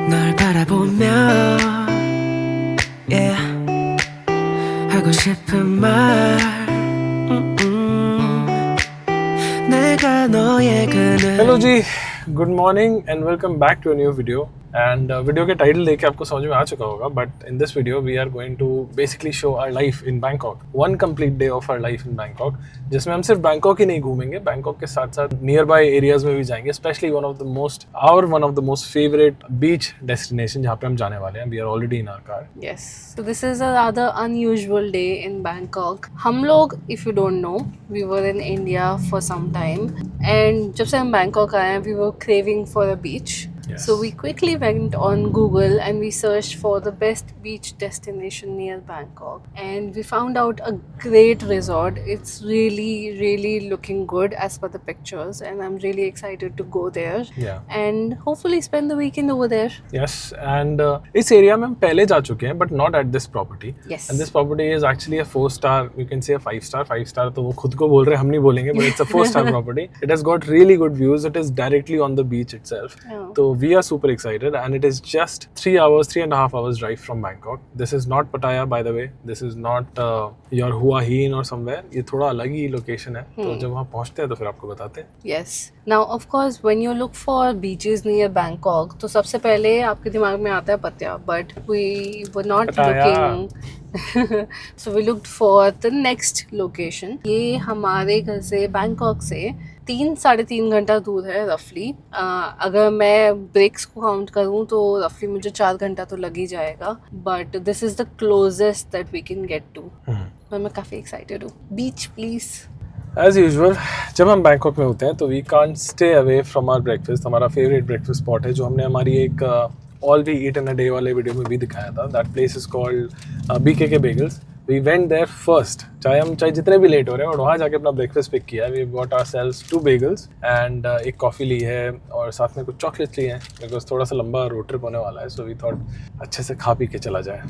널 바라보며 yeah 하고 싶은 말 내가 너의 그늘 hello जी, good morning and welcome back to a new video. And video के title देख के आपको समझ में आ चुका होगा, but in this video we are going to basically show our life in Bangkok, one complete day of our life in Bangkok, जिसमें हम सिर्फ बैंकॉक ही नहीं घूमेंगे, बैंकॉक के साथ साथ नियर बाय एरियाज में भी जाएंगे, specially one of the most favourite beach destination जहाँ पे हम जाने वाले हैं। We are already in our car. Yes, so this is a rather unusual day in Bangkok. हम लोग, if you don't know, we were in India for some time, and जब से हम Bangkok आए हैं, we were craving for a beach. Yes. So we quickly went on Google and we searched for the best beach destination near Bangkok, and we found out a great resort. It's really looking good as per the pictures, and I'm really excited to go there. Yeah. And hopefully spend the weekend over there. Yes, and इस area में हम पहले जा चुके हैं, but not at this property. Yes. And this property is actually a 4-star, you can say 5-star तो वो खुद को बोल रहे हैं, हम नहीं बोलेंगे, but it's a 4-star property. It has got really good views, it is directly on the beach itself. Yeah. तो we are super excited, and it is just 3.5 hours drive from Bangkok. This is not Pattaya, by the way. This is not your Hua Hin or somewhere. ये थोड़ा अलग ही location है। तो जब वहाँ पहुँचते हैं तो फिर आपको बताते हैं। Yes. Now, of course, when you look for beaches near Bangkok, तो सबसे पहले आपके दिमाग में आता है पत्या, but we were not Pattaya. looking. So we looked for the next location. ये हमारे घर से बैंकॉक से 3-3.5 घंटा दूर है रफली। अगर मैं ब्रेक्स को काउंट करूँ तो रफली मुझे 4 घंटा तो लग ही जाएगा, but this is the closest that we can get to. मैं काफ़ी एक्साइटेड हूँ। बीच प्लीज़। एज यूजुअल जब हम बैंकॉक में होते हैं तो we can't stay away from our breakfast. हमारा फेवरेट ब्रेकफास्ट स्पॉट है, जो हमने हमारी एक all we eat in a day वाले वीडियो में भी दिखाया था। That place is called BKK bagels. We went there first, चाहे जितने भी लेट हो रहे हैं, और वहाँ जाके अपना ब्रेकफास्ट पिक किया। We got ourselves 2 bagels and एक कॉफ़ी ली है, और साथ में कुछ चॉकलेट्स ली हैं, बिकॉज थोड़ा सा लंबा रोड ट्रिप होने वाला है। सो वी थॉट अच्छे से खा पी के चला जाए।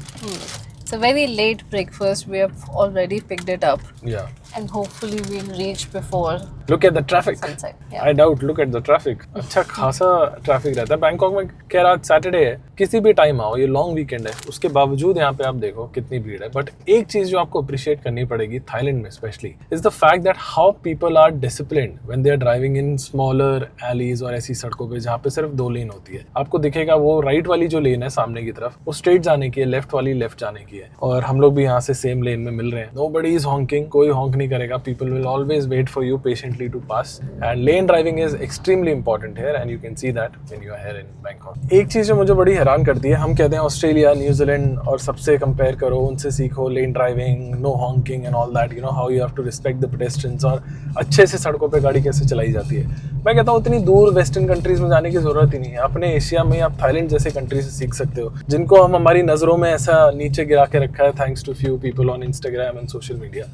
It's a very late breakfast. We have already picked it up, या and hopefully we'll reach before look at the traffic. sunset. Yeah. I doubt, look at the traffic. अच्छा खासा traffic रहता है बैंकॉक में। कह रहा सैटरडे है, किसी भी टाइम आओ, ये लॉन्ग वीकेंड है, उसके बावजूद यहाँ पे आप देखो कितनी भीड़ है। बट एक चीज जो आपको अप्रिशिएट करनी पड़ेगी थाईलैंड में specially, is the fact that how people are disciplined when they are driving in smaller alleys और ऐसी सड़कों पे जहाँ पे सिर्फ 2 लेन होती है। आपको दिखेगा वो राइट वाली जो लेन है सामने की तरफ, वो स्ट्रेट जाने की है, लेफ्ट वाली लेफ्ट जाने की है, और हम लोग भी यहाँ से सेम लेन में मिल रहे हैं। नोबडी इज हॉन्किंग, कोई हॉन्क नहीं करेगा। People will always wait for you patiently to pass, and lane driving is extremely important here, and you can see that when you are here in Bangkok. एक चीज जो मुझे बड़ी हैरान करती है, हम कहते हैं ऑस्ट्रेलिया, न्यूजीलैंड और सबसे कंपेयर करो, उनसे सीखो lane driving, no honking and all that, you know how you have to respect the pedestrians, और अच्छे से सड़कों पे गाड़ी कैसे चलाई जाती है। मैं कहता हूँ इतनी दूर वेस्टर्न कंट्रीज में जाने की जरूरत ही नहीं है। अपने एशिया में आप थाईलैंड जैसे कंट्री से सीख सकते हो, जिनको हम हमारी नज़रों में ऐसा नीचे गिरा के रखा है thanks to few people on Instagram and social media.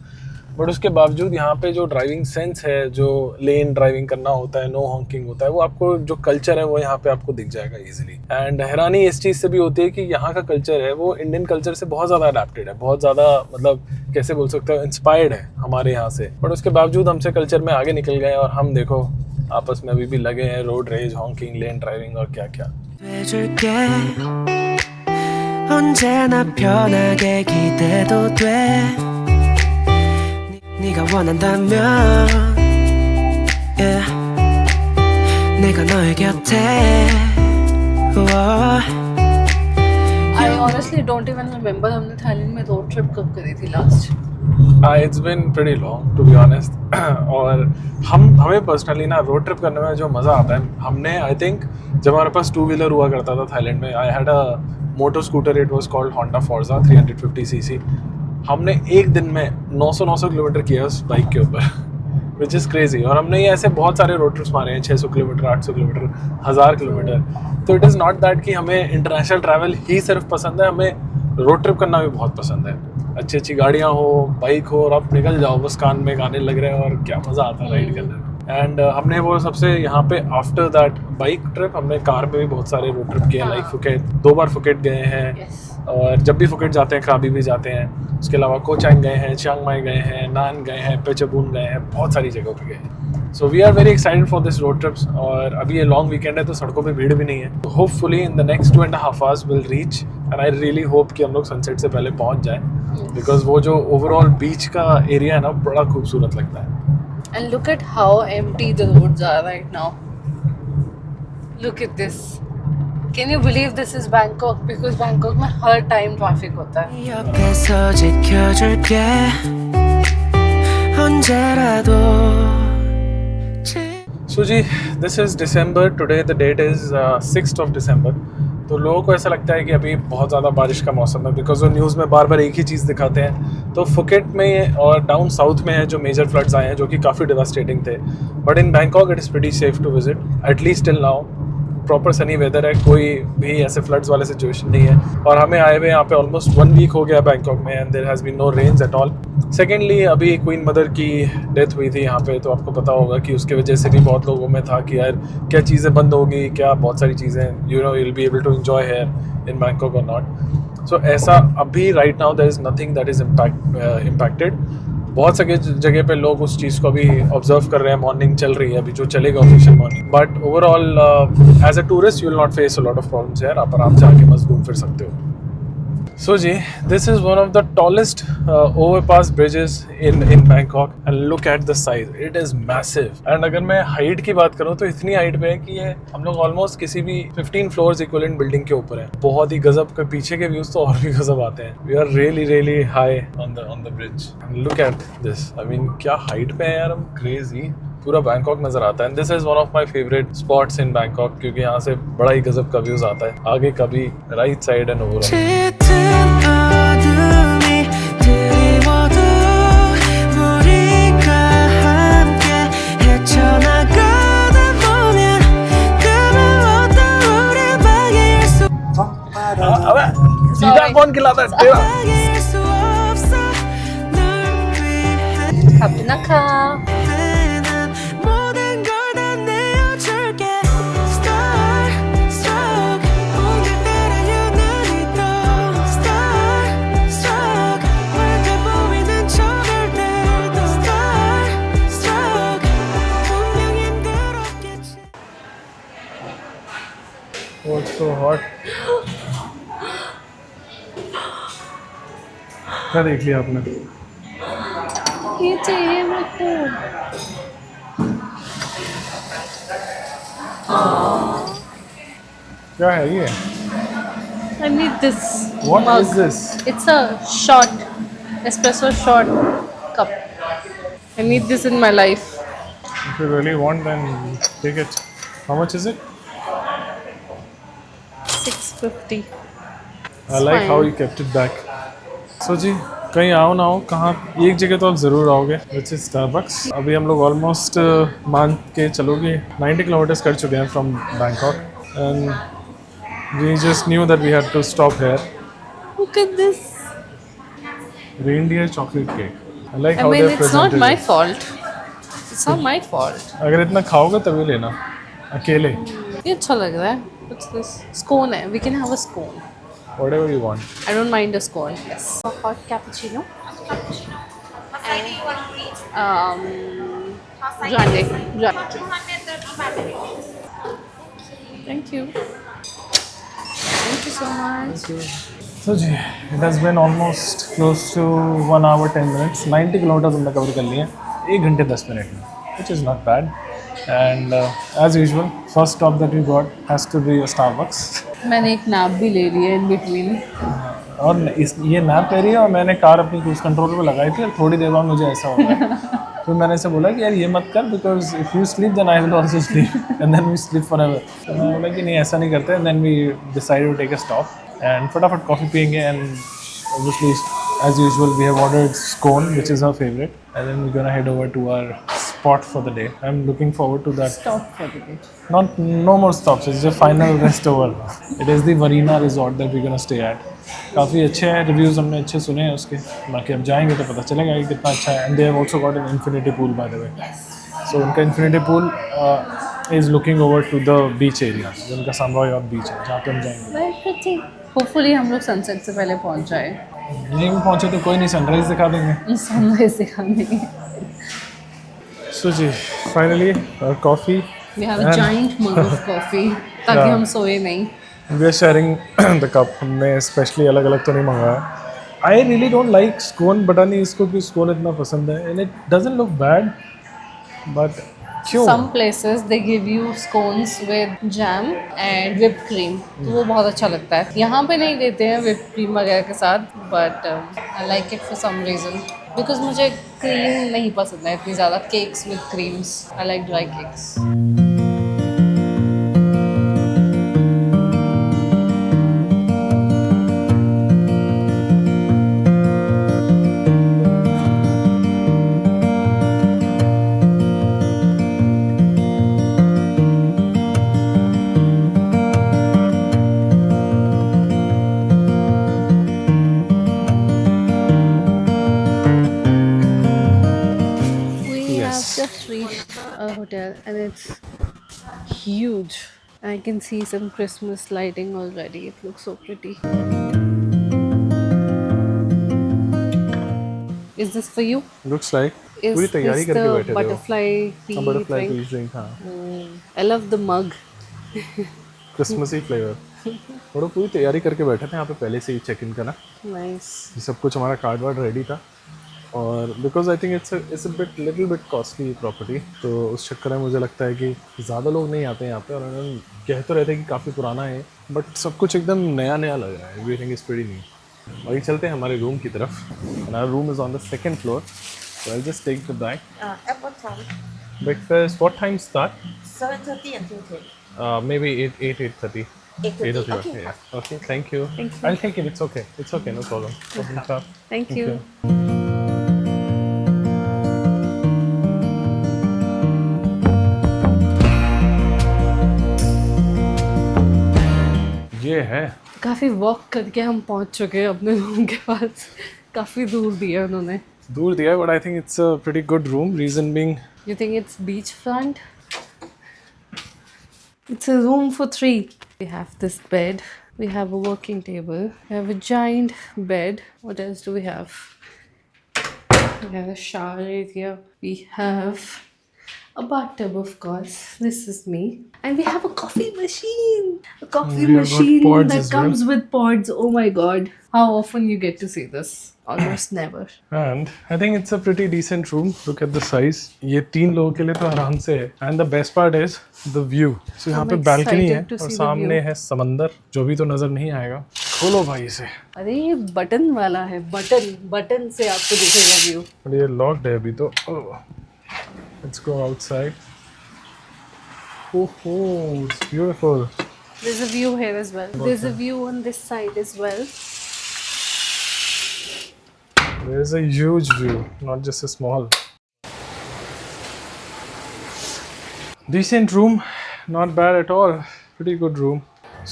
But उसके बावजूद यहाँ पे जो ड्राइविंग सेंस है, जो लेन ड्राइविंग करना होता है, नो हॉन्किंग होता है, वो आपको जो कल्चर है वो यहाँ पे आपको दिख जाएगा इजीली। एंड हैरानी इस चीज़ से भी होती है कि यहाँ का कल्चर है वो इंडियन कल्चर से बहुत ज़्यादा अडेप्टेड है, बहुत ज़्यादा मतलब कैसे बोल सकते हो, इंस्पायर्ड है हमारे यहाँ से। बट उसके बावजूद हमसे कल्चर में आगे निकल गए, और हम देखो आपस में अभी भी लगे हैं रोड रेज, हॉन्किंग, लेन ड्राइविंग और क्या क्या। 돼줄게 언제나 편하게 기대도 돼 네가 원한다면 yeah. 내가 너의 곁에 I honestly don't even remember हमने थाईलैंड में रोड ट्रिप कब करी थी last. It's been pretty long to be honest. और हमें पर्सनली ना रोड ट्रिप करने में जो मज़ा आता है, हमने आई थिंक जब हमारे पास 2-wheeler हुआ करता था थाईलैंड में, I had a motor scooter, it was called Honda Forza 350cc। हमने एक दिन में 900 किलोमीटर किया उस बाइक के ऊपर, विच इज़ क्रेजी। और हमने ये ऐसे बहुत सारे रोड ट्रिप्स मारे हैं, 600 किलोमीटर, 800 किलोमीटर, 1000 किलोमीटर। तो इट इज़ नॉट दैट कि हमें इंटरनेशनल ट्रैवल ही सिर्फ पसंद है, हमें रोड ट्रिप करना भी बहुत पसंद है। अच्छी अच्छी गाड़ियाँ हो, बाइक हो, और आप निकल जाओ, बस कान में गाने लग रहे हैं, और क्या मज़ा आता है राइड करने में। एंड हमने वो सबसे यहाँ पे आफ्टर दैट बाइक ट्रिप हमने कार में भी बहुत सारे रोड ट्रिप किए, लाइक फुकेट, 2 बार फुकेट गए हैं। और जब भी फुकेट जाते हैं क्राबी भी जाते हैं। उसके अलावा कोचांग गए हैं, चियांग माई गए हैं, नान गए हैं, पेचबून गए हैं, बहुत सारी जगहों पे गए हैं। So we are very excited for this road trips. और अभी ये लॉन्ग वीकेंड है तो सड़कों पे भीड़ भी नहीं है। तो hopefully in the next 2.5 hours will reach and I really hope कि हम लोग सनसेट से पहले पहुंच जाए, बिकॉज वो जो ओवरऑल बीच का एरिया है ना बड़ा खूबसूरत लगता है। And look at how empty the roads are right now. Look at this. Can you believe this is Bangkok? Because Bangkok में हर time traffic होता है. 옆에서 지켜줄게 언제라도 सो जी this is December, today the date is 6th of December। तो लोगों को ऐसा लगता है कि अभी बहुत ज़्यादा बारिश का मौसम है, बिकॉज वो न्यूज़ में बार बार एक ही चीज़ दिखाते हैं। तो फुकेट में और डाउन साउथ में है जो मेजर फ्लड्स आए हैं, जो कि काफ़ी डिवास्टेटिंग थे। But in Bangkok it is pretty safe to visit, at least till now. Proper sunny weather है, कोई भी ऐसे फ्लड्स वाले सिचुएशन नहीं है। और हमें आए हुए यहाँ पे ऑलमोस्ट 1 week हो गया बैंकॉक में, and there has been no rains at all. Secondly अभी क्वीन मदर की डेथ हुई थी यहाँ पे, तो आपको पता होगा कि उसके वजह से भी बहुत लोगों में था कि यार क्या चीज़ें बंद होगी, क्या बहुत सारी चीज़ें you will be able to enjoy here in Bangkok और नॉट। सो ऐसा अभी right now there is nothing that is impacted. बहुत सारे जगह पे लोग उस चीज़ को अभी ऑब्जर्व कर रहे हैं। मॉर्निंग चल रही है अभी, जो चलेगा official morning. But overall as a tourist you will not face a lot of problems यार, आप आराम से आके मस्त घूम फिर सकते हो। सो जी this is one of the tallest overpass bridges in Bangkok and look at the size, it is massive. And अगर मैं हाइट की बात करूँ तो इतनी हाइट पे है कि ये हम लोग ऑलमोस्ट किसी भी 15 floors इक्विवेलेंट बिल्डिंग के ऊपर है। बहुत ही गजब के पीछे के व्यूज तो और भी गजब आते हैं। We are really high on the bridge. Look at this, I mean क्या हाइट पे है यार हम, क्रेजी। पूरा बैंकॉक नजर आता है। This is one of my favourite spots in Bangkok, क्योंकि यहाँ से बड़ा ही गजब का व्यूज आता है। आगे का भी, राइट साइड एंड ओवरऑल। 짙은 어둠이 드리워도 우리가 함께 헤쳐나가다 보면 그무엇도 우릴 방해할 수 अबे सीधा कौन खिलाता है तेरा? 방해할 수 없어 널 위해 Kapnaka. 난 모든 걸 다 내어줄게 Star struck 온길 따라 유난히 더 Star struck 멀게 보이는 저별들도 Star struck 분명 힘들었겠지 What's so hot? क्या देख लिया आपने? ये चाहिए मेरे को। क्या है ये? I need this What mug. is this? It's a shot, espresso shot cup. I need this in my life. If you really want, then take it. How much is it? 650. I like how you kept it back. So जी कहीं आओ ना हो, कहाँ एक जगह तो आप ज़रूर आओगे, विच इज़ स्टारबक्स। अभी हम लोग ऑलमोस्ट मान के चलोगे 90 किलोमीटर्स कर चुके हैं from Bangkok and we just knew that we had to stop here. Look at this. Reindeer chocolate cake, I like I how mean, they it's not presented my it. fault. It's not my fault. अगर इतना खाओगे तभी लेना, अकेले ये अच्छा लग रहा है. What's this? Scone है. We can have a scone. whatever you want. I don't mind a scone. Yes. A hot cappuccino. Grande. Thank you. Thank you so much. So जी it has been almost close to 1 hour 10 minutes. 90 kilometre हमने cover कर लिए 1 घंटे 10 minute में, which is not bad. And as usual, first stop that we got has to be a Starbucks. मैंने एक nap भी ले लिया इन बिटवीन. और ये नैप ले रही है और मैंने कार अपनी क्रूज कंट्रोल पे लगाई थी और थोड़ी देर बाद मुझे ऐसा हो गया। तो मैंने ऐसे बोला कि यार ये मत कर, because if you sleep then I will also sleep and then we sleep forever. तो मैंने बोला कि नहीं ऐसा नहीं करते, and then we decided to take a stop and फटाफट कॉफ़ी पियेंगे। And obviously as usual we have ordered scone which is our favourite, and then we gonna head over to our spot for the day. I'm looking forward to that. Stop for the day. No more stops. It's the final rest over. It is the Varina Resort that we're gonna stay at. काफ़ी अच्छे हैं, reviews हमने अच्छे सुने हैं उसके, बाकी अब जाएंगे तो पता चलेगा कि कितना अच्छा है। And they have also got an infinity pool by the way. So उनका infinity pool is looking over to the beach area, जो उनका सनरॉय और बीच है जहाँ पे हम जाएंगे। Very pretty. Hopefully हम लोग सनसेट से पहले पहुंच जाए. नहीं भी पहुँचे तो कोई नहीं, सनराइज़ दिखा देंगे। सनराइज दिखाने. सो जी finally our coffee. We have a giant mug of coffee ताकि Yeah. हम सोए नहीं. We are sharing the cup. हमने स्पेशली अलग अलग तो नहीं मंगाया. I really don't like scone. पता नहीं इसको क्यों scone इतना पसंद है. And it doesn't look bad. But क्यों? Some places they give you scones with jam and whipped cream. तो वो बहुत अच्छा लगता है. यहाँ पे नहीं देते हैं whipped cream वगैरह के साथ. But I like it for some reason. Because मुझे cream नहीं पसंद है इतनी ज़्यादा. Cakes with creams. I like dry cakes. We have just reached our hotel and it's huge. I can see some Christmas lighting already. It looks so pretty. Is this for you? Looks like. Is पूरी तैयारी this करके the बैठे थे वो. butterfly tea Butterfly drink? peach drink, हाँ. I love the mug. Christmassy flavour. और वो पूरी तैयारी करके बैठे थे यहाँ पे पहले से ही चेक इन करना. Nice. ये सब कुछ हमारा कार्ड वार्ड रेडी था. और because I think it's little bit costly property, तो उस चक्कर में मुझे लगता है कि ज़्यादा लोग नहीं आते हैं यहाँ पे. और उन्होंने कह तो रहते हैं कि काफ़ी पुराना है, बट सब कुछ एकदम नया नया लग रहा है. Everything is pretty new. और ये चलते हैं हमारे रूम की तरफ. And our room is on the second floor. So I'll just take the bag. At what time? Breakfast, what time start? 7:30 until 10. Maybe 8:30. 8:30. 8:30, Okay. yeah. Okay, thank you. Thank you. I'll take it, it's okay. It's okay, no problem. Problem solved. Thank you. ये है. काफ़ी walk करके हम पहुंच चुके हैं अपने room के पास. काफ़ी दूर दिया उन्होंने. दूर दिया है, but I think it's a pretty good room. Reason being, You think it's beachfront? It's a room for 3. We have this bed. We have a working table. We have a giant bed. What else do we have? We have a shower area. We have a bathtub, of course. This is me. And we have a coffee machine. A coffee We have got machine pods that as well. comes with pods. Oh my god. How often you get to see this? Almost never. and I think it's a pretty decent room. Look at the size. ये 3 लोगों के लिए तो आराम से है. And the best part is the view. So यहाँ I'm पे balcony है excited to और see the सामने view. है समंदर, जो भी तो नजर नहीं आएगा. खोलो भाई इसे. अरे ये बटन वाला है. बटन से आपको दिखेगा व्यू. But ये locked है अभी तो. Oh. Let's go outside. Oh, it's beautiful. There's a view here as well. There's a view on this side as well. There's a huge view, not just a small. Decent room, not bad at all. Pretty good room.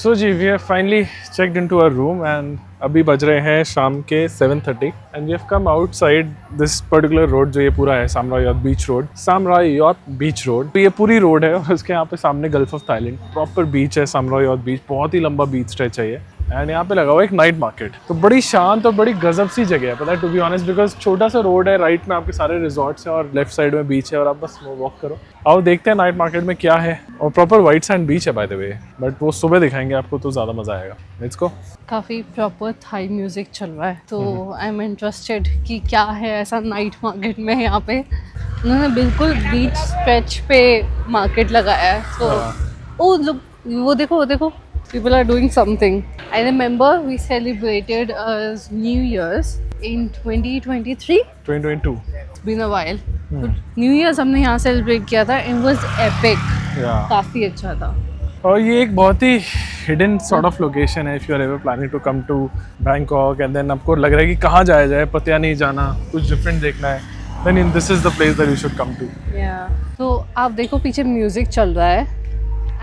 So ji, we have finally checked into our room and अभी बज रहे हैं शाम के 7:30 and we have come outside this particular road जो ये पूरा है सामरायात बीच रोड. सामरायात बीच रोड. तो ये पूरी रोड है और उसके यहाँ पे सामने गल्फ ऑफ थाईलैंड प्रॉपर बीच है. सामरायात बीच बहुत ही लंबा बीच स्ट्रेच है ये. एंड यहाँ पे लगा हुआ एक नाइट मार्केट. तो बड़ी शांत और बड़ी गजब सी जगह है, पता है, टू बी ऑनेस्ट, बिकॉज छोटा सा रोड है, राइट में आपके सारे रिजॉर्ट्स हैं और लेफ्ट साइड में बीच है और आप बस वॉक करो. आओ देखते हैं नाइट मार्केट में क्या है. और प्रॉपर वाइट सैंड बीच है बाय द वे, बट वो सुबह दिखाएंगे आपको तो ज़्यादा मज़ा आएगा. Let's go. काफ़ी प्रॉपर थाई म्यूजिक चल रहा है, तो आई एम इंटरेस्टेड कि क्या है ऐसा नाइट मार्केट में. यहाँ पे उन्होंने बिल्कुल बीच स्ट्रेच पे मार्केट लगाया है. तो ओ लुक, वो देखो people are doing something. I remember we celebrated New Year's in 2023. 2022. It's been a while. तो New Year's हमने यहाँ सेलिब्रेट किया था. It was epic. Yeah. काफ़ी अच्छा था. और ये एक बहुत ही हिडन सॉर्ट ऑफ लोकेशन है. If you are ever planning to come to Bangkok and then आपको लग रहा है कि कहाँ जाया जाए, पतिया नहीं जाना, कुछ डिफरेंट देखना है, then this is the place that you should come to. तो आप देखो पीछे म्यूजिक चल रहा है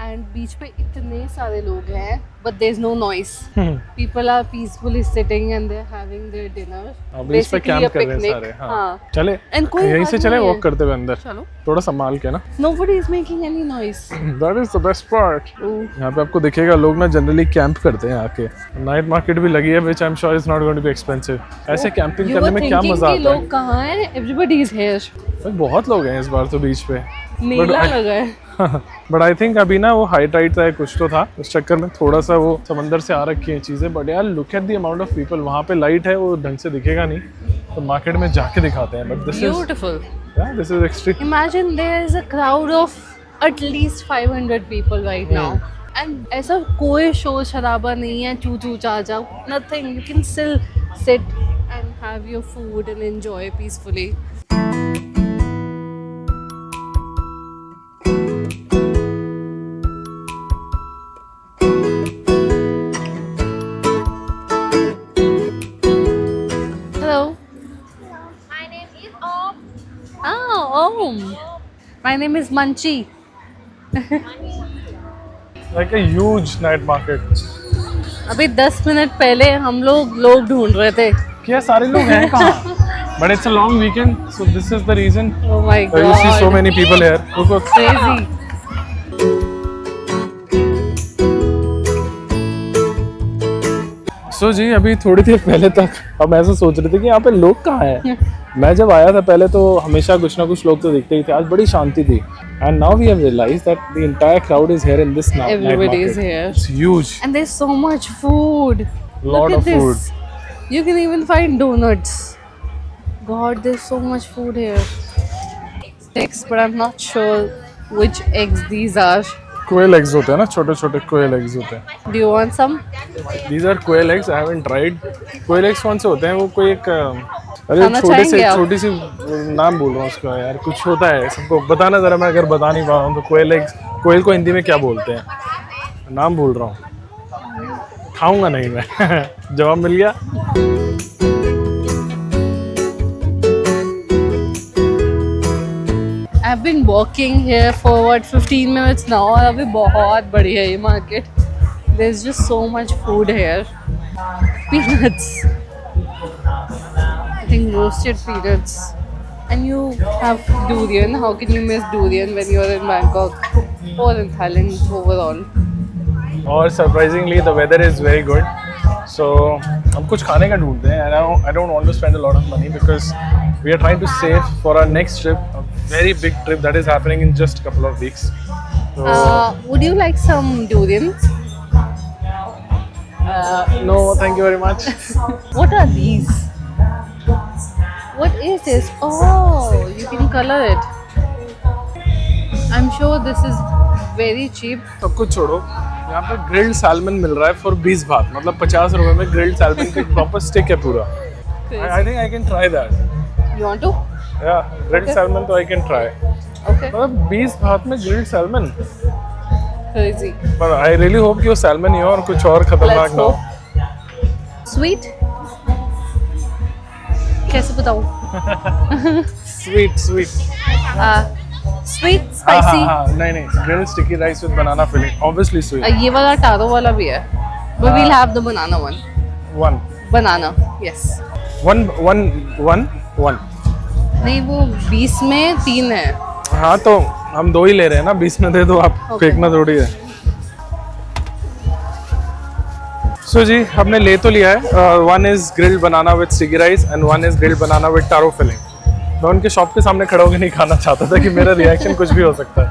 एंड बीच पे इतने सारे लोग हैं, but there is no noise. People are peacefully sitting and they are having their dinner. अब इस पे कैंप कर रहे हैं सारे. हाँ. चले And कोई यहीं आवाज से चले नहीं है. वॉक करते हुए अंदर. चलो. थोड़ा संभाल के ना. Nobody is making any noise. That is the best part. Oh. यहाँ पे आपको दिखेगा लोग ना जनरली कैंप करते हैं आके. नाइट मार्केट भी लगी है, which I am sure is not going to be expensive. ऐसे कैंपिंग You करने were में क्या thinking मजा कि आता है. लोग कहाँ हैं? Everybody is here. भाई बहुत लोग हैं इस बार तो बीच पे. मेला लगा है। बट आई थिंक अभी ना वो हाई टाइड था कुछ तो था, उस चक्कर में थोड़ा सा वो समंदर से आ रखी हैं चीज़ें। बट यार look at the amount of people, वहाँ पे लाइट है वो ढंग से दिखेगा नहीं, तो मार्केट में जाके दिखाते हैं। But this is Beautiful. This is extreme. Imagine there is a crowd of at least 500 people right now. And ऐसा कोई शोर शराबा नहीं है, चू चू चा चा, nothing. You can still sit and have your food and enjoy peacefully. Hello. My name is Om. Oh. My name is Manchi. Like a huge night market. अभी 10 मिनट पहले हम लोग ढूंढ रहे थे। क्या सारे लोग हैं कहाँ? But it's a long weekend, so this is the reason Oh my you see so god. Many people here. Crazy. So जी अभी थोड़ी देर पहले तक हम ऐसा सोच रहे थे कि यहाँ पे लोग कहाँ हैं। मैं जब आया था पहले तो हमेशा कुछ ना कुछ लोग तो दिखते ही थे, आज बड़ी शांति थी। And now we have realised that the entire crowd is here in this night market. Everybody is here. It's huge, And there's so much food. lot Look of at this. You can even find donuts. God, there's so much food here. Eggs, but I'm not sure which eggs these are. कोयल eggs होते हैं ना, छोटे छोटे कोयल eggs होते हैं। Do you want some? These are quail eggs. I haven't tried. Quail eggs कौन से होते हैं? वो कोई एक अरे खाना छोटे से चाहेंगे आप? छोटी सी नाम बोल रहा हूँ उसका यार, कुछ होता है सबको बताना जरा, मैं अगर बता नहीं पा रहा हूँ तो। quail eggs, कोयल को हिंदी में क्या बोलते हैं? नाम भूल रहा हूँ, खाऊंगा नहीं मैं। जवाब मिल गया। I've been walking here for what 15 minutes now और अभी बहुत बड़ी है ये market. There's just so much food here. Peanuts. I think roasted peanuts. And you have durian. How can you miss durian when you're in Bangkok or in Thailand overall? और surprisingly the weather is very good, so हम कुछ खाने का ढूंढते हैं। I don't want to spend a lot of money because we are trying to save for our next trip, a very big trip that is happening in just couple of weeks. Would you like some durian? No thank you very much. What are these? What is this? Oh, you can color it. I'm sure this is very cheap. सब कुछ छोड़ो, यहाँ पे grilled salmon मिल रहा है for 20 बात, मतलब 50 रुपए में ग्रिल्ड सैल्मन की प्रॉपर स्टिक है पूरा। I think I can try that. You want to? या ग्रिल्ड सैल्मन तो आई कैन ट्राई। Okay. मतलब 20 बात में ग्रिल्ड सैल्मन, Crazy. पर आई रियली होप कि वो सैल्मन ही हो और कुछ और खतरनाक Let's ना हो। hope. Sweet? कैसे बताऊँ? Sweet sweet Sweet, spicy. नहीं नहीं, grilled sticky rice with banana filling, obviously sweet. ये वाला टारो वाला भी है. But we'll have the banana one. One Banana, yes. One one one one. नहीं वो 20 में 3 है. हाँ तो हम 2 ही ले रहे हैं ना, 20 में दे दो आप, Okay. फेंकना थोड़ी है। सो जी हमने ले तो लिया है, one is grilled banana with sticky rice and one is grilled banana with taro filling. मैं उनके शॉप के सामने खड़ा होकर नहीं खाना चाहता था कि मेरा रिएक्शन कुछ भी हो सकता है।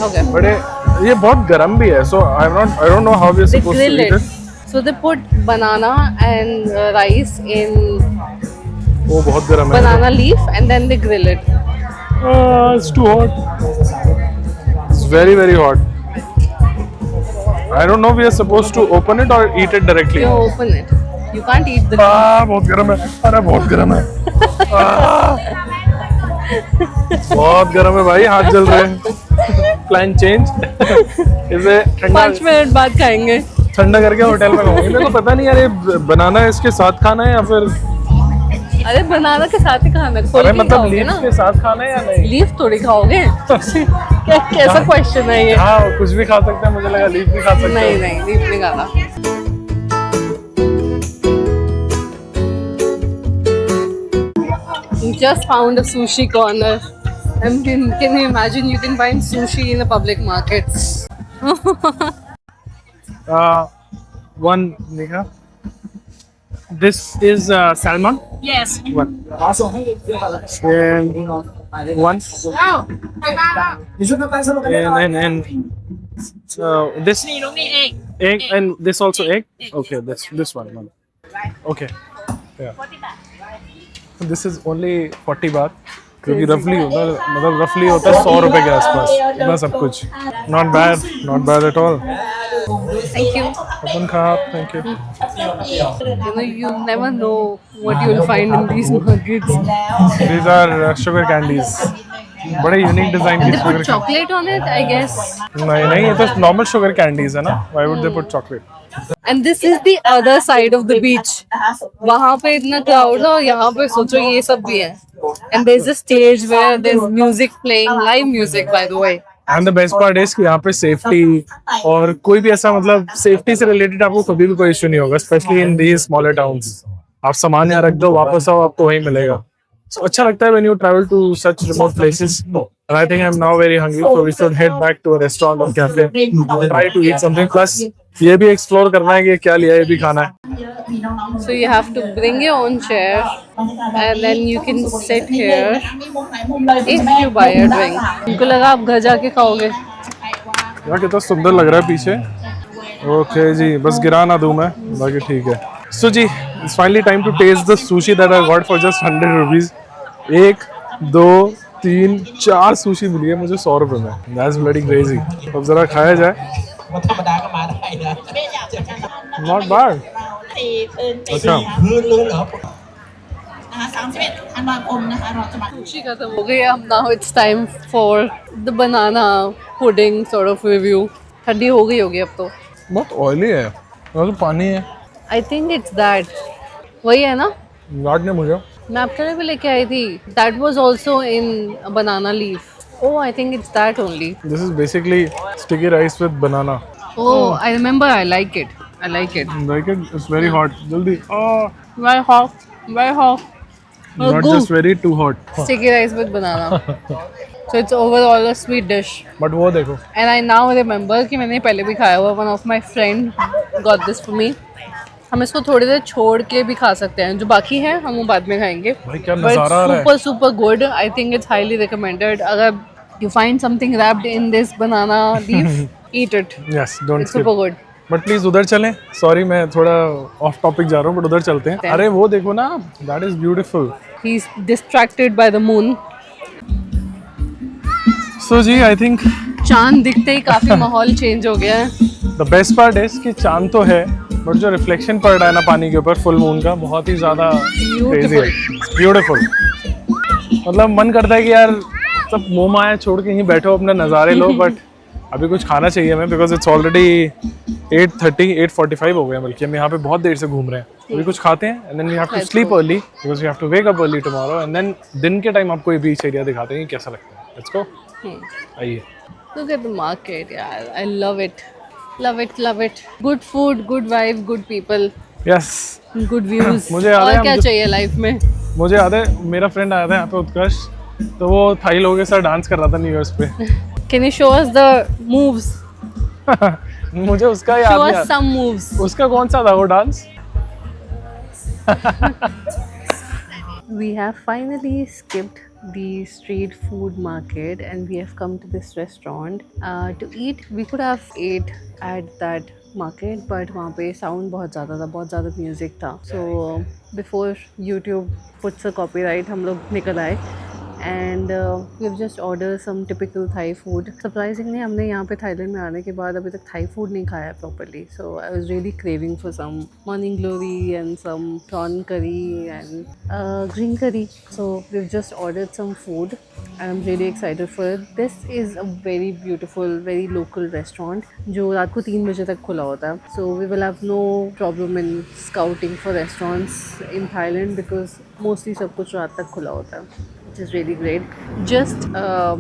Okay. बड़े ये बहुत गर्म भी है, so I don't know how we are They supposed grill to eat it. It. So they put banana and rice in वो बहुत गर्म है। banana leaf and then they grill it. It's too hot. It's very very hot. I don't know we are supposed to open it or eat it directly. You open it. You can't eat the. बहुत गर्म है, अरे बहुत गर्म है। बहुत गर्म है भाई, हाथ जल रहे हैं। Plan change. इसे ठंडा 5 मिनट बाद खाएंगे. ठंडा करके होटल में खाऊंगी। मेरे को पता नहीं यार ये बनाना इसके साथ खाना है या फिर अरे बनाना के साथ ही खाना है. खोल अरे के मतलब खाओगे लीफ ना. के साथ खाना है या नहीं? लीफ थोड़ी खाओगे. कैसा क्वेश्चन है ये? हाँ कुछ भी खा सकते हैं, मुझे लगा लीफ भी खा सकते नहीं हैं। नहीं लीफ नहीं खाना. We just found a sushi corner. And can you imagine you can find sushi in a public market? One Nika. This is salmon. Yes. One. And One. And this egg and this also egg. Okay, this one. Okay. Yeah. This is only 40 baht. क्योंकि रफली होता है, मतलब रफली होता है 100 रुपए के आसपास, इतना सब कुछ. Not bad at all. Thank you. अपन खा, thank you. You never know what you'll find in these markets. These are sugar candies. बड़े यूनिक डिजाइन की They sugar. put chocolate on it, I guess. नहीं, ये तो normal sugar candies है ना. Why would they put chocolate? And this is the other side of the beach. वहाँ पे इतना crowd है और यहाँ पे सोचो ये सब भी है. And there's a stage where there's music playing, live music by the way. And the best part is कि यहाँ पे सेफ्टी और कोई भी ऐसा, मतलब सेफ्टी से रिलेटेड आपको कभी भी कोई इश्यू नहीं होगा, specially in these smaller towns. आप सामान यहाँ रख दो, वापस आओ, आपको वहीं मिलेगा. So अच्छा लगता है when you travel to such remote places. And I think I'm now very hungry, so we should head back to a restaurant or cafe, try to eat something. Plus ये भी एक्सप्लोर करना है कि क्या लिया है, ये भी खाना है. So you have to bring your own chair and then you can sit here if you buy a drink. उनको लगा आप घर जाके खाओगे. यार कितना सुंदर लग रहा है पीछे. ओके जी, बस गिरा ना दूं मैं, बाकी ठीक है. सो जी, it's finally time to taste the sushi that I got for just 100 rupees. 1 2 3 4 sushi मिली है मुझे 100 रुपए में. That's bloody crazy. अब जरा खाया जाए. Not bad. अच्छा, Sushi खत्म हो गई. अब now it's time for the banana pudding sort of review. ठंडी हो गई होगी अब तो. बहुत ऑयली है और तो पानी है. I think it's that. वही है ना? याद नहीं मुझे. मैं आपके लिए भी लेके आई थी. That was also in a banana leaf. Oh, I think it's that only. This is basically sticky rice with banana. Oh, I remember. I like it. Like it? It's very hot. Jaldi. Oh, Very hot. Very hot. not Good. just very too hot. Sticky rice with banana. So it's overall a sweet dish. But वो देखो. And I now remember कि मैंने पहले भी खाया हुआ. One of my friend got this for me. हम इसको थोड़ी देर छोड़ के भी खा सकते हैं. जो बाकी है हम वो बाद में खाएंगे. भाई क्या नजारा आ रहा है. Super good. I think it's highly recommended. अगर you find something wrapped in this banana leaf, eat it. Yes, don't It's skip. super good. But please उधर चलें. सॉरी मैं थोड़ा ऑफ टॉपिक जा रहा हूँ, बट उधर चलते हैं. अरे वो देखो ना, that is beautiful. He's distracted by the moon. So जी, आई थिंक चांद दिखते ही काफी माहौल चेंज हो गया है. द बेस्ट पार्ट इज कि चांद तो है, बट जो रिफ्लेक्शन पड़ रहा है ना पानी के ऊपर फुल मून का, बहुत ही ज्यादा क्रेजी है. ब्यूटीफुल. मतलब मन करता है कि यार सब मोह माया छोड़ के यहीं बैठो, अपने नज़ारे लो. बट अभी कुछ खाना चाहिए हमें, बिकॉज इट्स ऑलरेडी 8:45 हो गए, बल्कि हम यहाँ पे बहुत देर से घूम रहे हैं. अभी कुछ खाते हैं and then we have to sleep early because we have to wake up early tomorrow. And then दिन के टाइम आपको ये बीच एरिया दिखाते हैं कैसा लगता है. Let's go. आइए. Look at the market, yeah. I love it. Love it, love it. Good food, good vibe, good people, yes. good views. मुझे याद है और हम क्या जो- चाहिए लाइफ में? मुझे याद है मेरा फ्रेंड आया था यहाँ पे, उत्कर्ष, तो वो थाई लोगों के साथ डांस कर रहा था न्यू ईयर्स पे. Can you show us the moves? मुझे उसका याद Show नहीं us आता. some moves. उसका कौन सा था वो dance. We have finally skipped the street food market and we have come to this restaurant to eat. We could have ate at that market but वहाँ पे sound बहुत ज़्यादा था, बहुत ज़्यादा music था. So before YouTube puts a copyright हम लोग निकल आए and we've just ordered some typical Thai food. Surprisingly हमने यहाँ पे थाईलैंड में आने के बाद अभी तक थाई फूड नहीं खाया properly. So I was really craving for some morning glory and some prawn curry and green curry. So we've just ordered some food and I'm really excited for it. This is a very beautiful, very local restaurant जो रात को 3 बजे तक खुला होता है. So we will have no problem in scouting for restaurants in Thailand because mostly सब कुछ रात तक खुला होता है. Which is really great. Just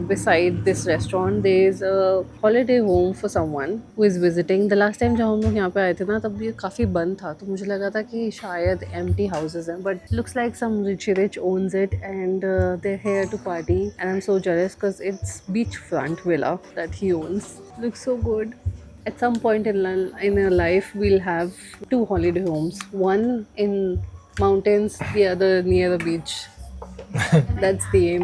beside this restaurant, there is a holiday home for someone who is visiting. The last time जब हम लोग यहाँ पे आए थे ना, तब ये काफ़ी बंद था, तो मुझे लगा था कि शायद empty houses हैं. But looks like some rich owns it and they're here to party. And I'm so jealous because it's beachfront villa that he owns. Looks so good. At some point in our life, we'll have 2 holiday homes. One in mountains, the other near the beach. That's the aim.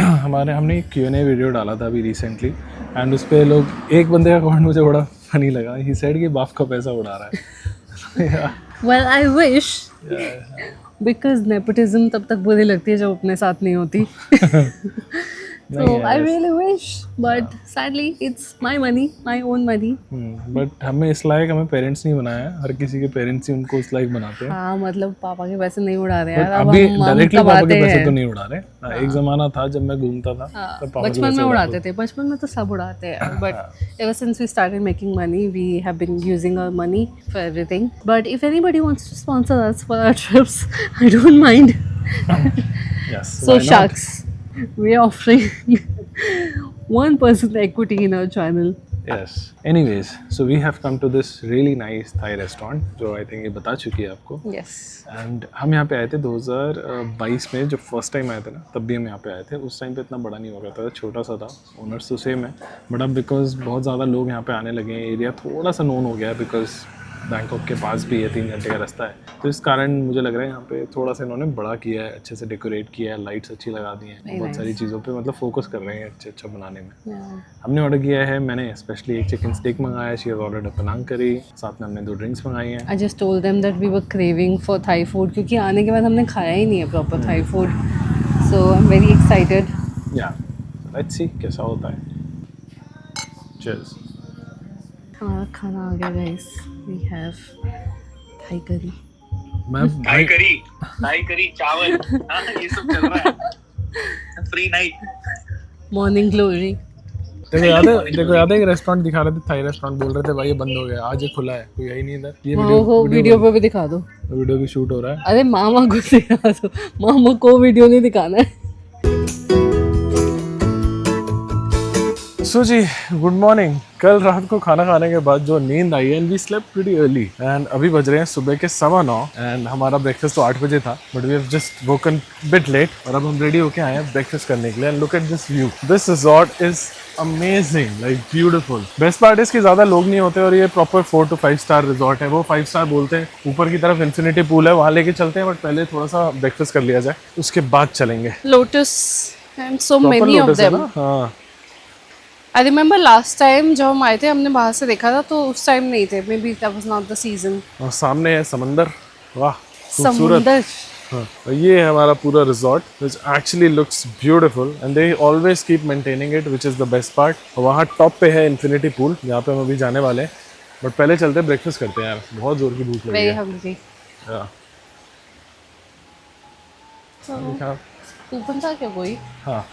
हमने एक Q&A video डाला था अभी recently and उस पे लोग एक बंदे का कमेंट मुझे बड़ा फनी लगा. ही सेड कि बाप का पैसा उड़ा रहा है. Well, I wish. Because nepotism तब तक बुरी लगती है जब अपने साथ नहीं होती. So I really wish, but sadly it's my money, my own money. But हमें इस लायक हमें पेरेंट्स नहीं बनाया है. हर किसी के पेरेंट्स ही उनको इस लायक बनाते हैं. हाँ मतलब पापा के पैसे नहीं उड़ा रहे But यार. अब अभी हम डायरेक्टली पापा कमाते के पैसे हैं. तो नहीं उड़ा रहे. एक जमाना था जब मैं घूमता था तब पापा के बचपन पैसे में उड़ाते उड़ाते थे. बचपन में तो सब उड़ाते हैं. But ever since we started making money, we have been using our money for everything. But if anybody wants to sponsor us for our trips, I don't mind. Yes, So why not? shucks, we are offering 1% equity in our channel. Yes. Anyways, so we have come to this really nice Thai restaurant जो I think ये बता चुकी है आपको. Yes. And हम यहाँ पे आए थे 2022 में जब फर्स्ट टाइम आए थे ना, तब भी हम यहाँ पे आए थे. उस टाइम पे इतना बड़ा नहीं हुआ करता था, छोटा सा था. ओनर्स तो सेम है बट अब बिकॉज बहुत ज़्यादा लोग यहाँ पे आने लगे हैं, एरिया थोड़ा सा नोन हो गया है बिकॉज बैंकॉक के पास भी है, 3 घंटे का रास्ता है. तो इस कारण मुझे लग रहा है यहाँ पे थोड़ा सा इन्होंने बड़ा किया है, अच्छे से डेकोरेट किया है, लाइट्स अच्छी लगा दी हैं, बहुत सारी चीज़ों पे मतलब फोकस कर रहे हैं अच्छा बनाने में. Yeah. हमने ऑर्डर किया है, मैंने स्पेशली एक चिकन स्टिक मंगाया, she has ordered a Penang करी, साथ में हमने 2 ड्रिंक्स मंगाई हैं. I just told them that we were craving for Thai food क्योंकि आने के बाद हमने खाया ही नहीं है proper Thai food. So I'm very excited. या लेट्स सी कैसा होता है. चीयर्स. हमारा खाना आ गया guys. We have Thai curry. मैं थाई करी चावल हाँ, ये सब चल रहा है. Free night. Morning glory. देखो याद है एक रेस्टोरेंट दिखा रहे थे, थाई रेस्टोरेंट, बोल रहे थे भाई ये बंद हो गया, आज ये खुला है, कोई है ही नहीं इधर. ये हो वीडियो पे भी दिखा दो. वीडियो भी शूट हो रहा है. अरे मामा को दिखा दो. मामा को वीडियो नहीं दिखाना है. सो जी गुड मॉर्निंग. कल रात को खाना खाने के बाद जो नींद आई and we slept pretty early and अभी बज रहे हैं सुबह के 9:15 एंड हमारा ब्रेकफास्ट तो 8 बजे था but we have just woken bit late और अब हम रेडी होके आए हैं ब्रेकफास्ट करने के लिए. And look at this view. This resort is amazing, like beautiful. Best part is कि ज़्यादा लोग नहीं होते और ये प्रॉपर 4 to 5 स्टार रिजॉर्ट है. वो 5 स्टार बोलते हैं. ऊपर की तरफ इन्फिनिटी पूल है, वहाँ लेके चलते हैं बट पहले थोड़ा सा ब्रेकफास्ट कर लिया जाए, उसके बाद चलेंगे. Lotus and so Proper many of lotus है them. ना? हाँ. I remember last time जब हम आए थे हमने बाहर से देखा था तो उस टाइम नहीं थे. Maybe that was not the season. और सामने है समंदर. वाह खूबसूरत. समुंदर. हाँ, और ये है हमारा पूरा resort which actually looks beautiful and they always keep maintaining it which is the best part. और वहाँ टॉप पे है इन्फिनिटी पूल जहाँ पे हम अभी जाने वाले हैं बट पहले चलते हैं ब्रेकफास्ट करते हैं यार, बहुत जोर की भूख लगी Very है. hungry. Yeah. हाँ. कूपन था क्या कोई? हाँ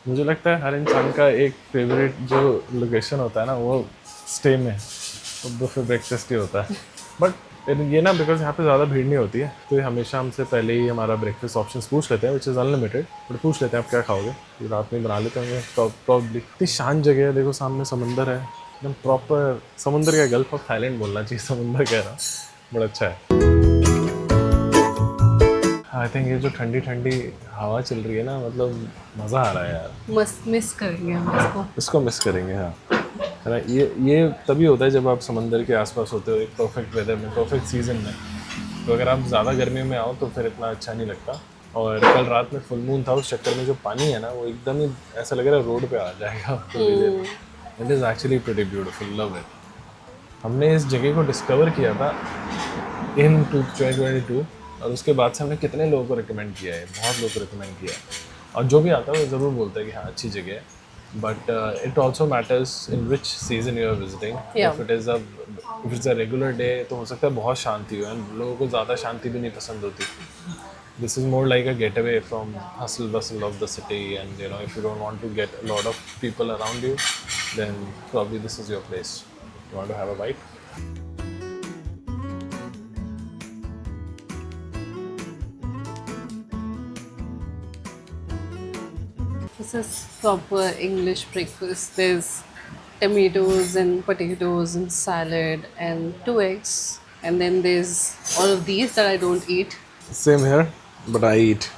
मुझे लगता है हर इंसान का एक फेवरेट जो लोकेशन होता है ना वो स्टे में, तो फिर ब्रेकफास्ट ही होता है. बट ये ना बिकॉज यहाँ पे ज़्यादा भीड़ नहीं होती है तो ये हमेशा हमसे पहले ही हमारा ब्रेकफास्ट ऑप्शंस पूछ लेते हैं विच इज़ अनलिमिटेड. बट पूछ लेते हैं आप क्या खाओगे, तो रात में बना लेते होंगे प्रॉब्ली. इतनी शांत जगह है, देखो सामने समंदर है, एकदम प्रॉपर समंदर का गल्फ ऑफ थाईलैंड बोलना चाहिए, समंदर कह रहा. बड़ा अच्छा है. आई थिंक ये जो ठंडी ठंडी हवा चल रही है ना, मतलब मज़ा आ रहा है यार. मस्त मिस करेंगे हम इसको मिस करेंगे. हाँ है ना. ये तभी होता है जब आप समंदर के आसपास होते हो, एक परफेक्ट वेदर में, परफेक्ट सीजन में. तो अगर आप ज़्यादा गर्मी में आओ तो फिर इतना अच्छा नहीं लगता. और कल रात में फुल मून था, उस चक्कर में जो पानी है ना वो एकदम ही ऐसा लग रहा है रोड पे आ जाएगा थोड़ी देर. It is actually pretty beautiful. Love it. हमने इस जगह को डिस्कवर किया था इन 2022 और उसके बाद से हमने कितने लोगों को रिकमेंड किया है, बहुत लोगों को रिकमेंड किया है. और जो भी आता है वो ज़रूर बोलता है कि हाँ अच्छी जगह है. But it also matters in which season you are visiting. If it's a regular day तो हो सकता है बहुत शांति हो, एंड लोगों को ज़्यादा शांति भी नहीं पसंद होती. This is more like a get away from hustle bustle of the city. And you know if you don't want to get a lot of people around you then probably this is your place. You want to have a bite. This is proper English breakfast. There's tomatoes and potatoes and salad and 2 eggs. And then there's all of these that I don't eat. Same here, but I eat.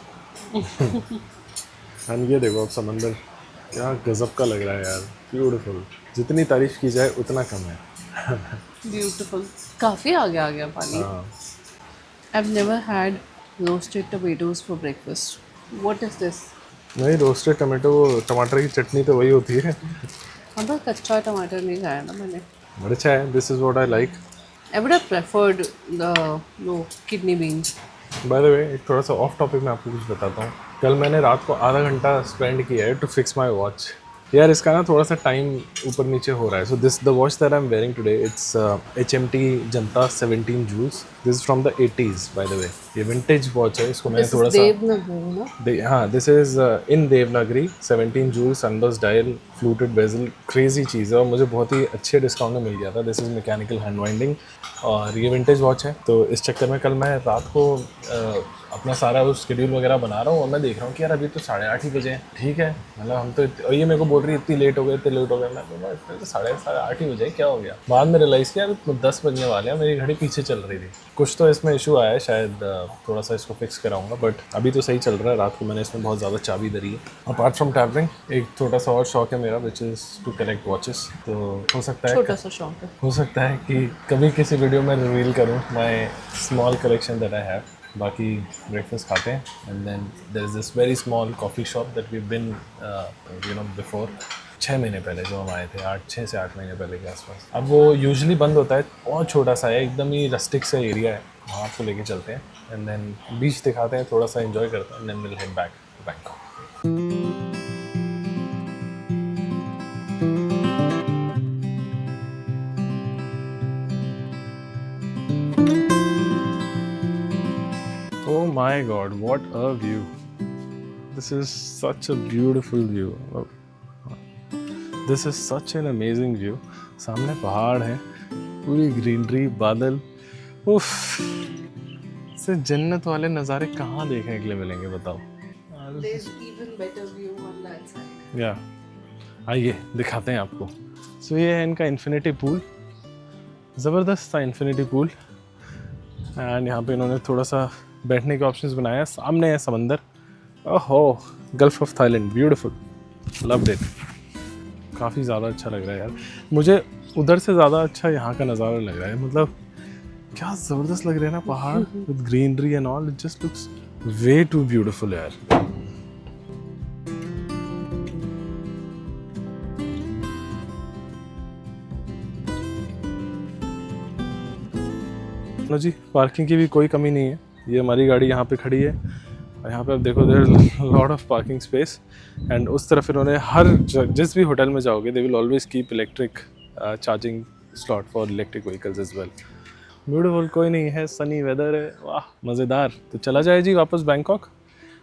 And ये देखो अब समंदर क्या गजब का लग रहा है यार. ब्यूटीफुल. जितनी तारीफ की जाए उतना कम है. Beautiful. काफ़ी आगे आ गया पानी. I've never had roasted tomatoes for breakfast. What is this? नहीं, रोस्टेड टमाटो, टमाटर की चटनी तो वही होती है। हाँ तो कच्चा टमाटर नहीं खाया ना मैंने। बट अच्छा है, this is what I like. I would have preferred the kidney beans. Bye the वे, एक थोड़ा सा ऑफ टॉपिक मैं आपको कुछ बताता हूँ। कल मैंने रात को आधा घंटा स्पेंड किया है टू फिक्स माई वॉच। यार इसका ना थोड़ा सा टाइम ऊपर नीचे हो रहा है। So this the watch that I am wearing today, it's HMT Janata 17 jewels. This is from the 80s by the way. ये विंटेज वॉच है, इसको मैंने थोड़ा सा देवनागरी ना? हाँ, this is in Devanagari, 17 jewel, sunburst dial, fluted bezel, crazy चीज़ है और मुझे बहुत ही अच्छे डिस्काउंट में मिल गया था। This is mechanical hand winding और ये विंटेज वॉच है। तो इस चक्कर में कल मैं रात को अपना सारा वो शेड्यूल वगैरह बना रहा हूँ और मैं देख रहा हूँ कि यार अभी तो 8:30 ही बजे हैं। ठीक है, मतलब हम तो और ये मेरे को बोल रही है इतनी लेट हो गए, इतने लेट हो गए। मैं तो 8:30 ही बजे, क्या हो गया? बाद में रियलाइज़ किया यार 10 बजने वाले हैं, मेरी घड़ी पीछे चल रही थी। कुछ तो इसमें इशू आया है, शायद थोड़ा सा इसको फिक्स कराऊंगा, बट अभी तो सही चल रहा है। रात को मैंने इसमें बहुत ज़्यादा चाबी धरी है। अपार्ट फ्रॉम टैबलिंग, एक छोटा सा और शौक है मेरा, which is to collect watches. तो हो सकता है छोटा सा शौक है। हो सकता है कि कभी किसी वीडियो में रिवील करूं my small collection that I have. बाकी ब्रेकफास्ट खाते हैं and then there is this very small coffee shop that we been before 6 महीने पहले जो हम आए थे, 6 से 8 महीने पहले के आसपास। अब वो यूजुअली बंद होता है, बहुत छोटा सा है, एकदम ही रस्टिक सा एरिया है। वहाँ आपको लेके चलते हैं एंड देन बीच दिखाते हैं, थोड़ा सा एंजॉय करते हैं and then will head back to Bangkok. Oh my god, what a view. This is such a beautiful view. This is such an amazing view. सामने पहाड़ है, पूरी ग्रीनरी, बादल। उफ, से जन्नत वाले नज़ारे कहाँ देखने के लिए मिलेंगे बताओ? There's even better view on that side. या आइए दिखाते हैं आपको। सो ये है इनका इन्फिनिटी पूल, ज़बरदस्त सा इन्फिनिटी पूल। एंड यहाँ पे इन्होंने थोड़ा सा बैठने के ऑप्शंस बनाया है। सामने है समंदर। ओहो, gulf of Thailand, beautiful, loved it. काफ़ी ज़्यादा अच्छा लग रहा है यार, मुझे उधर से ज़्यादा अच्छा यहाँ का नज़ारा लग रहा है। मतलब क्या ज़बरदस्त लग रहा है ना पहाड़ with greenery and all. It just looks way too beautiful यार। नो जी, पार्किंग की भी कोई कमी नहीं है। ये हमारी गाड़ी यहाँ पे खड़ी है और यहाँ पे आप देखो there lot of parking space. And उस तरफ इन्होंने जिस भी होटल में जाओगे they will always keep electric charging slot for electric vehicles as well. Beautiful, कोई नहीं है, सनी वेदर है, वाह मज़ेदार। तो चला जाए जी वापस बैंकॉक,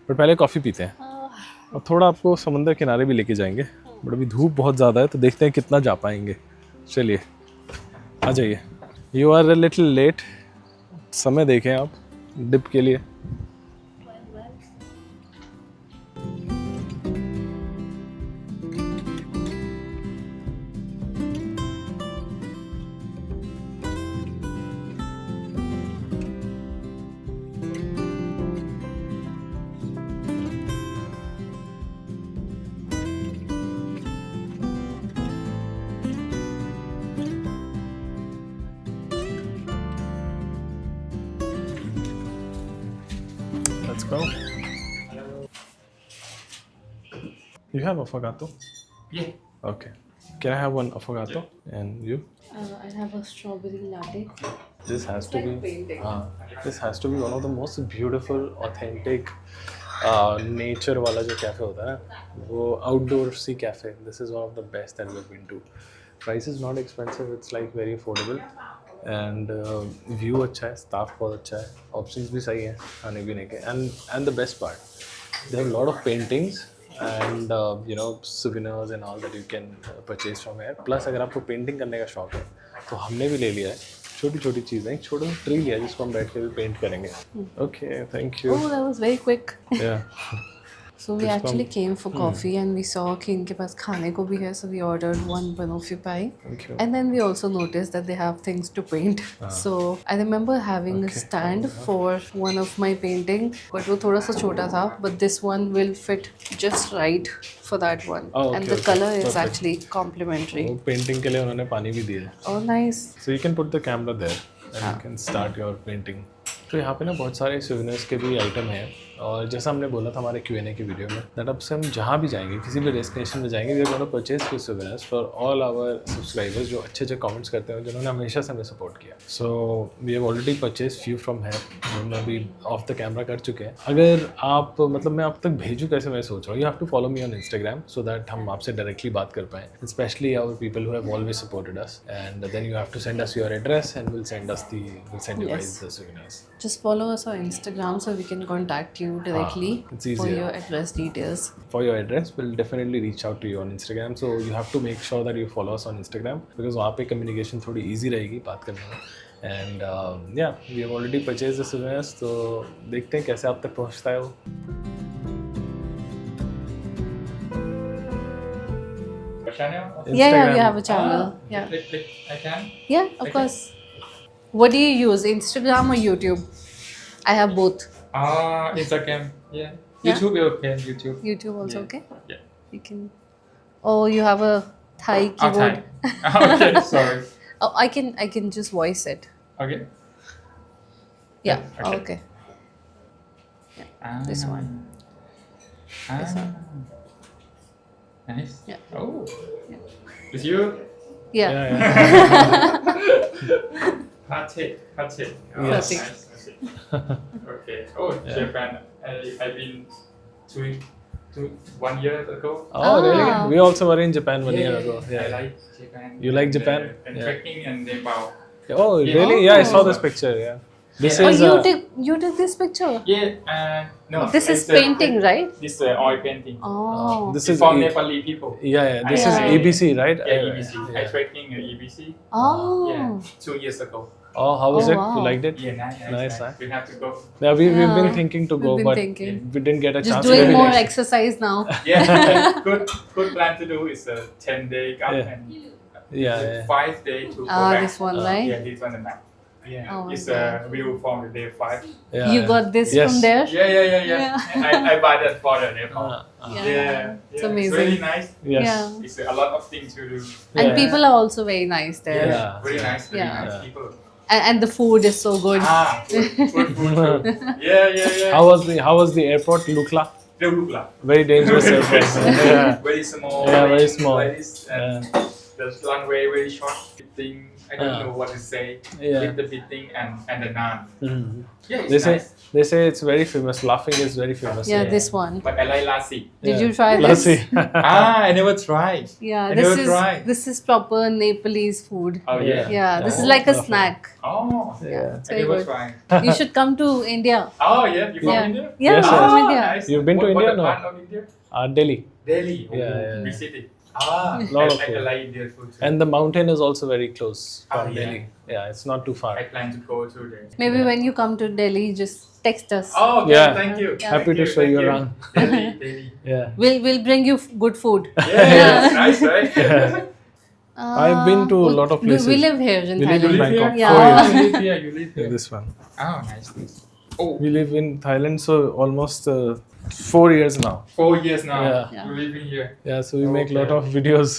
बट पहले कॉफ़ी पीते हैं और थोड़ा आपको समंदर किनारे भी लेके जाएंगे। बट अभी धूप बहुत ज़्यादा है तो देखते हैं कितना जा पाएंगे। चलिए आ जाइए। You are a little late, समय देखें आप डिप के लिए। Let's go. You have affogato? Yeah. Okay. Can I have one affogato? And you? I have a strawberry latte. This has to like be. painting. This has to be one of the most beautiful, authentic, nature वाला जो cafe होता है ना, वो outdoor सी cafe. This is one of the best that we've been to. Price is not expensive. It's like very affordable. And view अच्छा है, staff बहुत अच्छा है, options भी सही हैं खाने पीने के. And the best part, they have a lot of paintings and souvenirs and all that you can purchase from here. Plus अगर आपको पेंटिंग करने का शौक है तो हमने भी ले लिया है छोटी छोटी चीज़ें, एक छोटा सा ट्री लिया है जिसको हम बैठ के भी पेंट करेंगे. Okay, thank you. Oh, that was very quick. Yeah. So we actually came for coffee and we saw कि इनके पास खाने को भी है, so we ordered one banoffee pie. Thank you. And then we also noticed that they have things to paint. So I remember having a stand for one of my painting, but वो थोड़ा सा छोटा था, but this one will fit just right for that one. Oh, and okay, the okay. color is Perfect. actually complimentary. वो painting के लिए उन्होंने पानी भी दिया है. Oh, nice. So you can put the camera there and you can start your painting. तो यहाँ पे ना बहुत सारे souvenirs के भी आइटम हैं और जैसा हमने बोला था हमारे Q&A की वीडियो में, दैट अब से हम जहाँ भी जाएंगे, किसी भी डेस्टिनेशन में जाएंगे, we are gonna purchase few souvenirs for all our subscribers जो अच्छे अच्छे कमेंट्स करते हैं, जिन्होंने हमेशा से हमें सपोर्ट किया. So we have already purchase few from here, जो हम अभी ऑफ द कैमरा कर चुके हैं. अगर आप मतलब मैं आप तक भेजूँ कैसे, मैं सोच रहा हूँ, you have to follow me on Instagram so that हम आपसे डायरेक्टली बात कर पाएँ, specially our people who have always supported us. And then you have to send us your address and we'll send you guys the souvenirs. Just follow us on Instagram so we can contact you directly it's for easier. your address details. For your address, we'll definitely reach out to you on Instagram. So you have to make sure that you follow us on Instagram because वहाँ पे communication थोड़ी easy रहेगी बात करने में. And yeah, we have already purchased the souvenirs. तो देखते हैं कैसे आप तक पहुँचता है वो. Channel? Yeah, Instagram. we have a channel. Yeah. Click. I can. Yeah, of course. What do you use, Instagram or YouTube? I have both. Instagram. Yeah. Yeah? YouTube will open YouTube. YouTube also, Yeah. okay? Yeah. You can. Oh, you have a Thai keyboard. Okay, sorry. Oh, I can just voice it. Okay. Yeah. Okay. Okay. This one. This one. Nice. Yeah. Oh. It's you? Yeah. Cut it. Oh, Yes. nice. Okay. Oh, Japan. I've been to 1 year ago. Oh, really? Ah. We also were in Japan 1 year ago. I Yeah. like Japan. You like Japan? And Yeah. trekking and Nepal. Oh, really? Yeah, I saw this picture. Yeah. This Oh, is. you took this picture. Yeah. No. This is it's painting, right? This is oil painting. Oh. This It's is from E- Nepali people. Yeah, yeah. This is Yeah. EBC, right? Yeah, EBC. I Yeah. trekking EBC. Oh. Yeah, 2 years ago. Oh, how was Oh, it? wow. You liked it? Yeah, nice. Nice, huh? We have to go. Yeah, we've Yeah. been thinking to go, We've been but thinking. we didn't get a Just chance. doing Very more nice. exercise now. Yeah, good plan to do is a 10-day camp Yeah. and Yeah, yeah. 5 day to go Ah, back. this one, right? Yeah, this one the map. Yeah, Oh, it's okay. a view from the day 5. Yeah, You yeah. got this Yes. from there? Yeah. I buy that for the Nepal. Yeah. It's amazing. It's really nice. Yes. Yeah. It's a lot of things to do. And Yeah. people are also very nice there. Yeah. Very nice. Very Yeah. nice Yeah. people. And the food is so good. Good food too. Yeah. How was the airport, Lukla? The Lukla. Very dangerous airport. Yeah. Very small. Yeah, very small. Like this, and the runway very short. Thing I don't Yeah. know what to say. Yeah. With the beating and the naan. Mhm. Yeah, it's They nice. say it's very famous. Laughing is very famous. Yeah, this one. But I like lassi. Did you try this? Lassi. I never tried. Yeah, I this never is tried. this is proper Nepalese food. Oh yeah. Yeah, this is Oh, like a lovely. snack. Oh. Yeah. It's I very never good. tried. You should come to India. Oh yeah, you from Yeah. India? Yeah, Yes, I'm yes. from India. Nice. You've been to What India, the no? part of India? Delhi. Delhi. Yeah. Big city. Lot of I food. like Indian food too. And the mountain is also very close from Oh, yeah. Delhi. Yeah, it's not too far. I plan to go to there. Maybe when you come to Delhi, just text us. Oh, okay. Yeah. Thank you. Yeah. Happy to show you around. Delhi. Yeah. We'll bring you good food. Yeah, nice, right? I've been to a lot of places. We live here in We live in Thailand. Bangkok. Yeah. 4 years. You live here. You live Yeah, here. this one. Oh, nice. Oh, We live in Thailand, so almost 4 years now. 4 years now. Yeah. Yeah. You living here. Yeah, so we make a lot Okay. of videos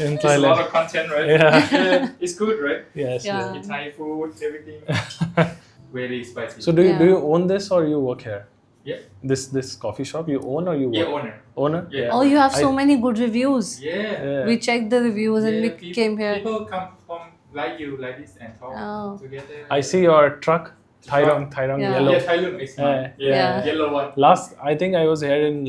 in It's a lot Thailand. of content, right? Yeah. It's good, right? Yes. Yeah. yes. It's Thai food, everything. Very spicy. So do Yeah. you own this or you work here? Yeah. This coffee shop you own or you work? Yeah, owner. Owner? Yeah. Oh, you have so I- many good reviews. Yeah. Yeah. We checked the reviews and Yeah, we came here. People come from like you, like this, and talk Oh. together. I see your truck, Thyrong Yeah. yellow. Yeah, Thai look is mine. Yeah. Yellow one. I think I was here in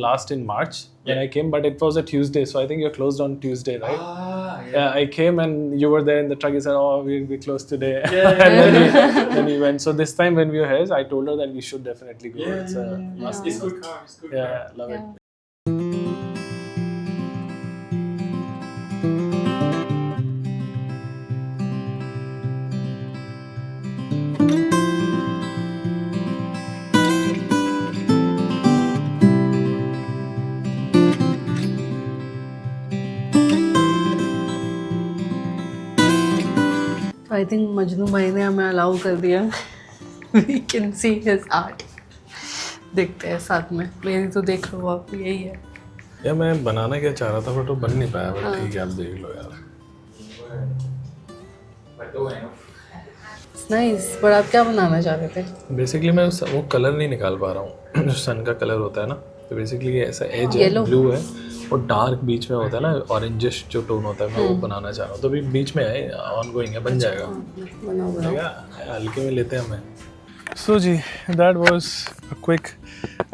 March when Yeah. I came, but it was a Tuesday, so I think you're closed on Tuesday, right? Ah, Yeah, I came and you were there in the truck. You said, "Oh, we'll be closed today." Yeah. and then we went. So this time when we were here, I told her that we should definitely go. Yeah, It's a yeah. must. It's good car. It's good Yeah, car. love Yeah. it. So I think Majnu भाई ने हमें allow कर दिया. We can see his art. देखते हैं साथ में. मेरी तो देख लो आप, यही है. या मैं बनाना क्या चाह रहा था बट वो बन नहीं पाया, बट ठीक है आप देख लो यार. But oh, I know. Nice. पर आप क्या बनाना चाह रहे थे? बेसिकली मैं वो कलर नहीं निकाल पा रहा हूँ जो सन का कलर होता है ना, तो बेसिकली ऐसा एज है, Yellow? ब्लू है और डार्क बीच में होता है ना, ऑरेंजिश जो टोन होता है, मैं वो बनाना चाह रहा हूँ। तो अभी बीच में है, ऑन गोइंग है, बन जाएगा। बनाओ बनाओ। हल्के में लेते हैं हमें। सो जी, that was a quick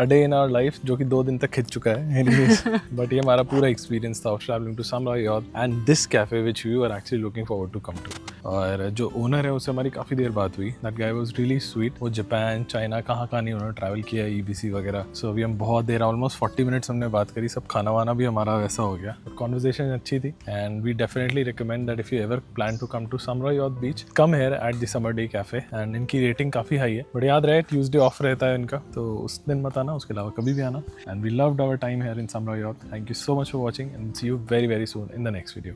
a day in our life, जो कि 2 दिन तक खिंच चुका है एनीवेज। बट ये हमारा पूरा एक्सपीरियंस था of travelling to Samara York and this cafe which we are actually looking forward to come to. और जो ओनर है उससे हमारी काफ़ी देर बात हुई। That guy was really sweet. वो जापान, चाइना, कहाँ नहीं उन्होंने ट्रैवल किया है, EBC वगैरह। सो अभी हम बहुत देर, ऑलमोस्ट 40 मिनट्स हमने बात करी। सब खाना वाना भी हमारा वैसा हो गया, बट कॉन्वर्जेशन अच्छी थी। And we definitely recommend that if you ever plan to come to Samara York beach, come here at the summer day cafe. And इनकी रेटिंग काफ़ी हाई है, बट याद रहे ट्यूसडे ऑफ रहता है इनका, तो उस दिन मत आना, उसके अलावा कभी भी आना। And we loved our time here in Samara York. Thank you so much for watching and see you very very soon in the next video.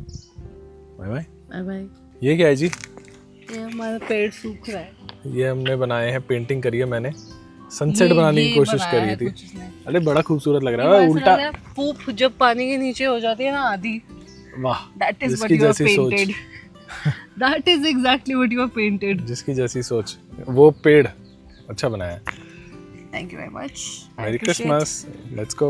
Bye bye. Bye bye. ये क्या है जी? ये हमारा पेड़ सूख रहा है। ये हमने बनाए हैं, पेंटिंग करी है मैंने, सनसेट बनाने की कोशिश करी थी। अरे बड़ा खूबसूरत लग रहा है, उल्टा पूप जब पानी के नीचे हो जाती है ना आधी, वाह, that is what जिसकी you have जैसी सोच, painted. That is exactly what you have painted. जिसकी जैसी सोच, वो पेड़ अच्छा बनाया है। Thank you very much. I Merry appreciate. Christmas, let's go.